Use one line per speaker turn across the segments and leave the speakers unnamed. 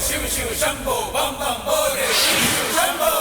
शिव शिव शंभो बम बम बोले शिव शिव शंभो।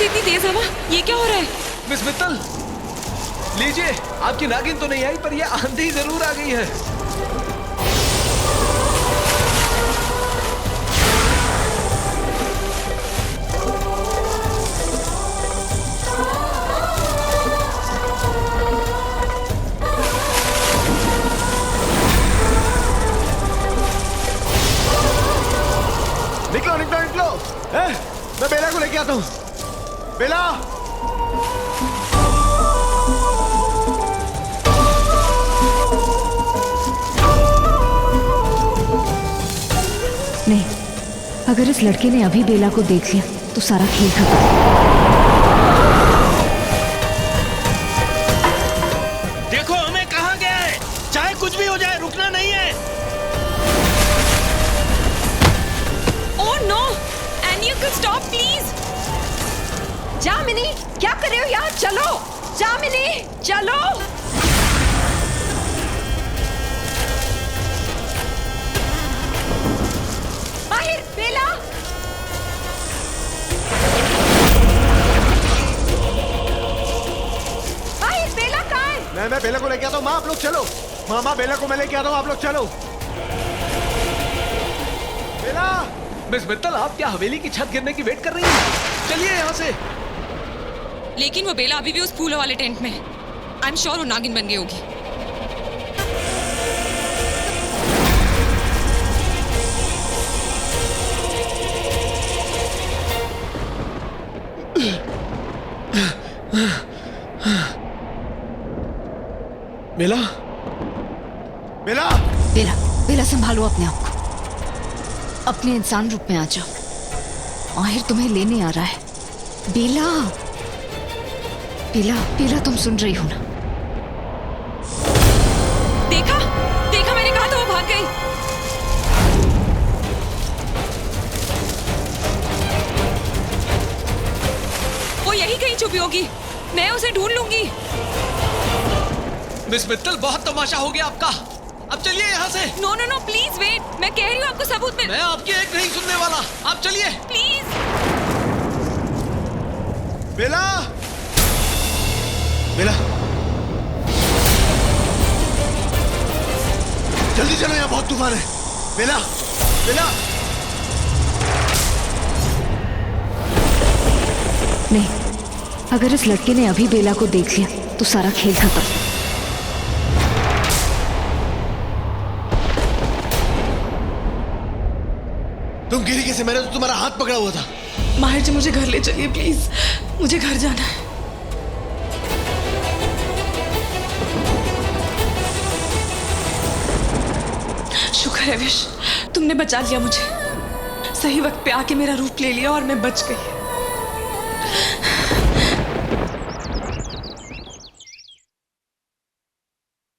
इतनी तेज हवा, ये क्या हो रहा है?
मिस मित्तल, लीजिए, आपकी नागिन तो नहीं आई पर ये आंधी जरूर आ गई है।
निकलो निकलो निकलो, मैं बेला को लेके आता हूँ। बेला,
नहीं, अगर इस लड़के ने अभी बेला को देख लिया तो सारा खेल खत्म।
देखो हमें कहाँ गया है, चाहे कुछ भी हो जाए रुकना नहीं है।
Oh no, any you can stop please. Jamini, क्या कर रहे हो यार? चलो जामिनी, चलो। माहिर, बेला। माहिर, बेला कहाँ है?
मैं बेला को लेके आता हूँ। माँ आप लोग चलो, मामा बेला को मैं लेके आता हूँ, आप लोग चलो। बेला।
मिस मित्तल, आप क्या हवेली की छत गिरने की वेट कर रही हैं? चलिए यहाँ से।
लेकिन वो बेला अभी भी उस फूलों वाले टेंट में है। आई एम श्योर वो नागिन बन गई होगी।
बेला, बेला,
बेला, बेला संभालो अपने आप को। अपने इंसान रूप में आ जाओ। माहिर तुम्हें लेने आ रहा है। बेला, बेला, बेला, तुम सुन रही हो ना? देखा, देखा, मैंने कहा था वो भाग गई। वो यही कहीं छुपी होगी, मैं उसे ढूंढ लूंगी।
मिस मित्तल, बहुत तमाशा हो गया आपका। अब चलिए यहाँ से।
No no no, please wait, मैं कह रही हूँ आपको सबूत में।
मैं आपकी एक नहीं सुनने वाला, आप चलिए
प्लीज।
बेला, बेला, जल्दी चलो, यहाँ बहुत तूफान है। बेला, बेला।
नहीं, अगर इस लड़के ने अभी बेला को देख लिया तो सारा खेल खत्म।
तुम गिरी कैसे? मैंने तो तुम्हारा हाथ पकड़ा हुआ था।
माहिर जी मुझे घर ले चलिए प्लीज, मुझे घर जाना है। शुक्र है विश, तुमने बचा लिया मुझे। सही वक्त पे आके मेरा रूप ले लिया और मैं बच गई।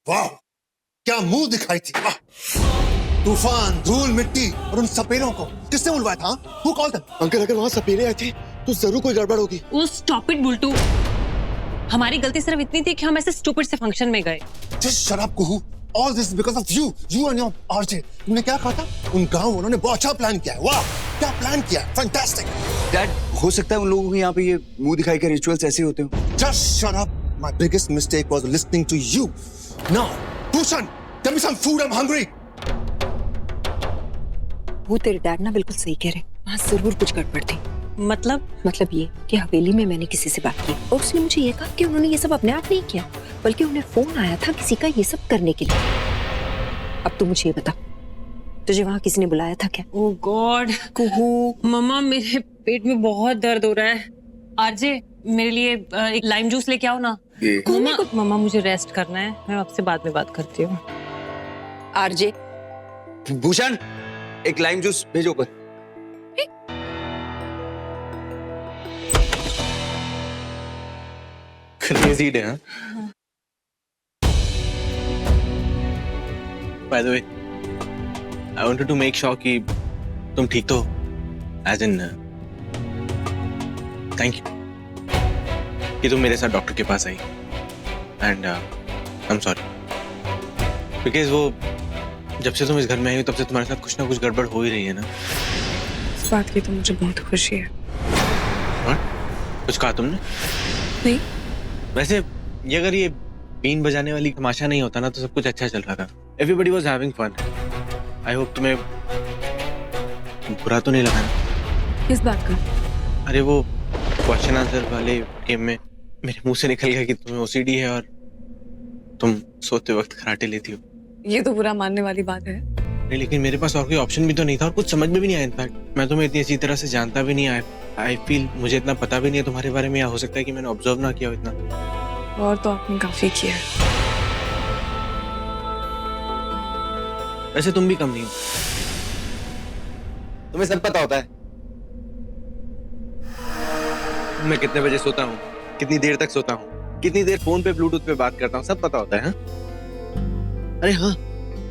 वाह, क्या मुंह दिखाई थी। वाह, तूफान, धूल, मिट्टी और उन सपेरों को किसने बुलवाया था? Who called them?
अंकल अगर वहाँ सपेरे आए थे तो जरूर कोई गड़बड़ होगी।
स्टॉप इट बुल्टू, हमारी गलती सिर्फ इतनी थी कि हम ऐसे स्टूपिड से फंक्शन में गए।
Just shut up, Kuhu. All this because of you and your RJ। तुमने क्या कहा था? उन गाँव वालों ने बहुत अच्छा प्लान किया है। वाह, क्या प्लान किया है? Fantastic।
डैड, हो सकता है उन लोगों के यहाँ पे ये मुंह दिखाई के रिचुअल्स ऐसे होते हो।
Just shut up। My biggest mistake was listening to you। Now, Bhushan, give me some food, I'm hungry।
वो तेरे डैड ना बिल्कुल सही कह रहे, वहाँ जरूर कुछ गड़बड़ थी।
मतलब
ये कि हवेली में मैंने किसी से बात की और उसने मुझे ये कहा कि उन्होंने ये सब अपने आप नहीं किया, बल्कि उन्हें फोन आया था किसी का ये सब करने के लिए। अब तू मुझे ये बता, तुझे वहाँ किसी ने बुलाया था क्या?
ओह गॉड कुहू, मम्मा मेरे पेट में बहुत दर्द हो रहा है। आरजे मेरे लिए एक लाइम जूस लेके आओ ना। मम्मा मुझे रेस्ट करना है, मैं आपसे बाद में बात करती हूँ।
आरजे,
भूषण, एक लाइम जूस भेजो ऊपर।
क्रेजी डे, हाँ? By the way, I wanted to make sure कि तुम ठीक तो, as in, thank you कि तुम मेरे साथ डॉक्टर के पास आई, and I'm sorry because वो जब से तुम इस घर में आई हो तब से तुम्हारे साथ कुछ ना कुछ गड़बड़ हो ही रही है ना।
इस बात की तो मुझे बहुत खुशी है।
कुछ कहा तुमने?
नहीं।
वैसे ये अगर ये बीन बजाने वाली तमाशा नहीं होता ना तो सब कुछ अच्छा चल रहा था। Everybody was having fun। I hope तुम्हें बुरा तो नहीं लगा ना?
किस बात का?
अरे वो क्वेश्चन आंसर वाले गेम में मेरे मुंह से निकल गया कि तुम्हें OCD है और तुम सोते वक्त खराटे लेती हो।
ये तो बुरा मानने वाली बात है।
नहीं, लेकिन मेरे पास और कोई ऑप्शन भी तो नहीं था और कुछ समझ में भी नहीं आया। इनफैक्ट मैं तुम्हें इतनी अच्छी तरह से जानता भी नहीं। आई फील मुझे इतना पता भी नहीं है तुम्हारे बारे में, या हो सकता है कि मैंने ऑब्जर्व ना किया हो इतना।
और तो आपने काफी किया है।
वैसे तुम भी कम नहीं हो।
तुम्हें सब पता होता है
मैं कितने बजे सोता हूँ, कितनी देर तक सोता हूँ, कितनी देर फोन पे ब्लूटूथ पे बात करता हूँ, सब पता होता है। हाँ? अरे हाँ,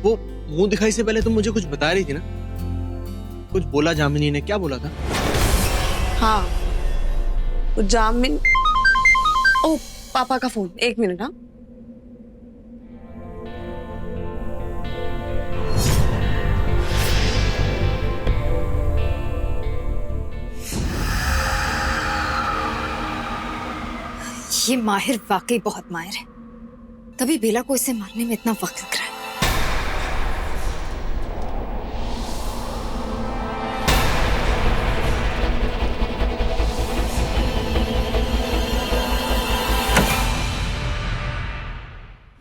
वो मुंह दिखाई से पहले तुम मुझे कुछ बता रही थी ना, कुछ बोला जामिनी ने, क्या बोला था?
हाँ, वो जामिन। ओ पापा का फोन, 1 मिनट। हाँ
ये माहिर वाकई बहुत माहिर है, तभी बेला को इसे मारने में इतना वक्त लग रहा है।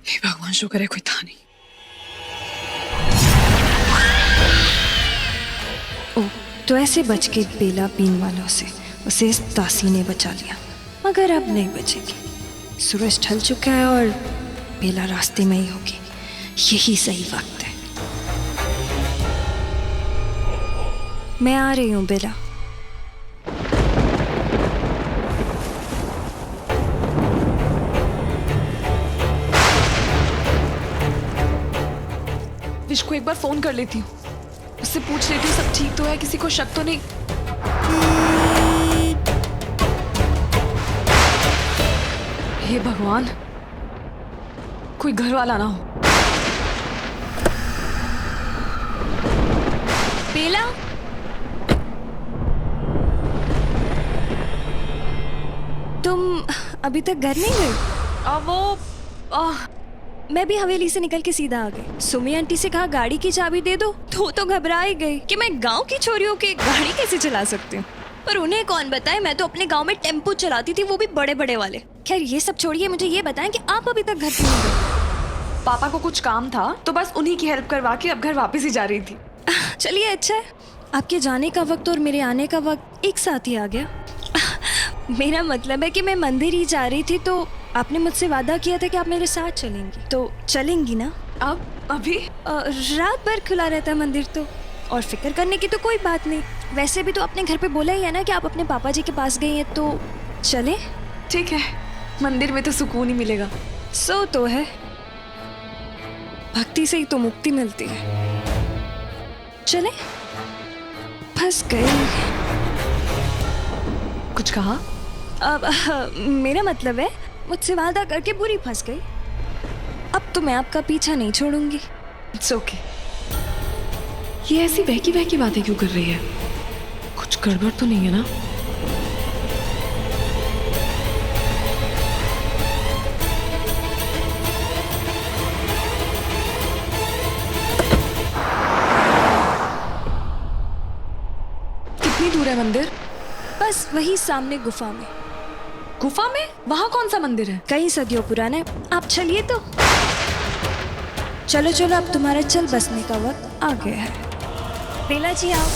हे भगवान, शुक्र है कोई था नहीं।
ओ, तो ऐसे बच के बेला पीन वालों से उसे इस तासी ने बचा लिया, मगर अब नहीं बचेगी। सूरज ढल चुका है और बेला रास्ते में ही होगी। यही सही वक्त है। मैं आ रही हूँ बेला।
विश को एक बार फोन कर लेती हूँ, उससे पूछ लेती हूँ सब ठीक तो है, किसी को शक तो नहीं। हे भगवान, कोई घर वाला ना हो।
बेला, तुम अभी तक घर नहीं गए? मैं भी हवेली से निकल के सीधा आ गई। सुमी आंटी से कहा गाड़ी की चाबी दे दो, तो घबरा ही गई कि मैं गांव की छोरियों की गाड़ी कैसे चला सकती हूँ। पर उन्हें कौन बताए, मैं तो अपने गांव में टेम्पो चलाती थी, वो भी बड़े बड़े वाले। खैर ये सब छोड़िए, मुझे ये बताएं कि आप अभी तक घर क्यों नहीं गए?
पापा को कुछ काम था तो बस उन्हीं की हेल्प करवा के अब घर वापस ही जा रही थी।
चलिए अच्छा है, आपके जाने का वक्त और मेरे आने का वक्त एक साथ ही आ गया। मेरा मतलब है कि मैं मंदिर ही जा रही थी तो आपने मुझसे वादा किया था कि आप मेरे साथ चलेंगी, तो चलेंगी ना?
अब अभी
रात भर खुला रहता है मंदिर तो, और फिक्र करने की तो कोई बात नहीं। वैसे भी तो अपने घर पे बोला ही है ना कि आप अपने पापा जी के पास गई हैं, तो चले?
ठीक है, मंदिर में तो सुकून ही मिलेगा।
सो तो है, भक्ति से ही तो मुक्ति मिलती है। चले? फंस गई।
कुछ कहा?
अब मेरा मतलब है मुझसे वादा करके बुरी फंस गई। अब तो मैं आपका पीछा नहीं छोड़ूंगी।
It's okay. ये ऐसी बहकी बहकी बातें क्यों कर रही है? कुछ गड़बड़ तो नहीं है ना? कितनी दूर है मंदिर?
बस वही सामने गुफा में।
गुफा में? वहां कौन सा मंदिर है?
कई सदियों पुराना है। आप चलिए तो। चलो चलो, अब तुम्हारा चल बसने का वक्त आ गया है। बेला जी आओ।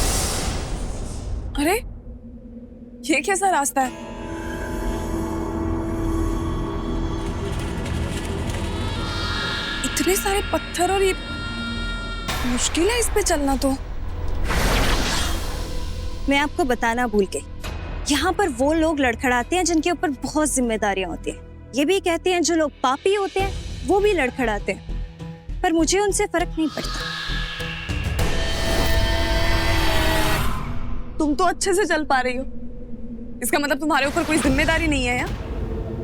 अरे ये कैसा रास्ता है? इतने सारे पत्थर और ये मुश्किल है इस पे चलना तो।
मैं आपको बताना भूल गई, यहाँ पर वो लोग लड़खड़ाते हैं जिनके ऊपर बहुत जिम्मेदारियां होती हैं। ये भी कहते हैं जो लोग पापी होते हैं वो भी लड़खड़ाते हैं, पर मुझे उनसे फर्क नहीं पड़ता।
तुम तो अच्छे से चल पा रही हो, इसका मतलब तुम्हारे ऊपर कोई जिम्मेदारी नहीं है या?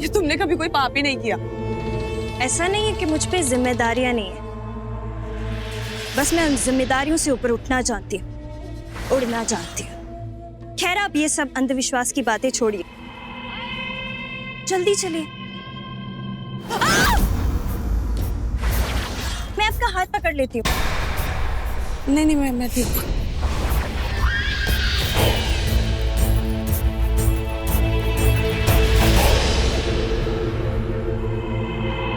ये तुमने कभी कोई पाप ही नहीं किया।
ऐसा नहीं है कि मुझ पे जिम्मेदारियां नहीं है, बस मैं उन जिम्मेदारियों से ऊपर उठना जानती हूँ, उड़ना जानती हूँ। खैर, आप ये सब अंधविश्वास की बातें छोड़िए, जल्दी चलिए। मैं आपका हाथ पकड़ लेती हूँ।
नहीं मैं ठीक हूँ।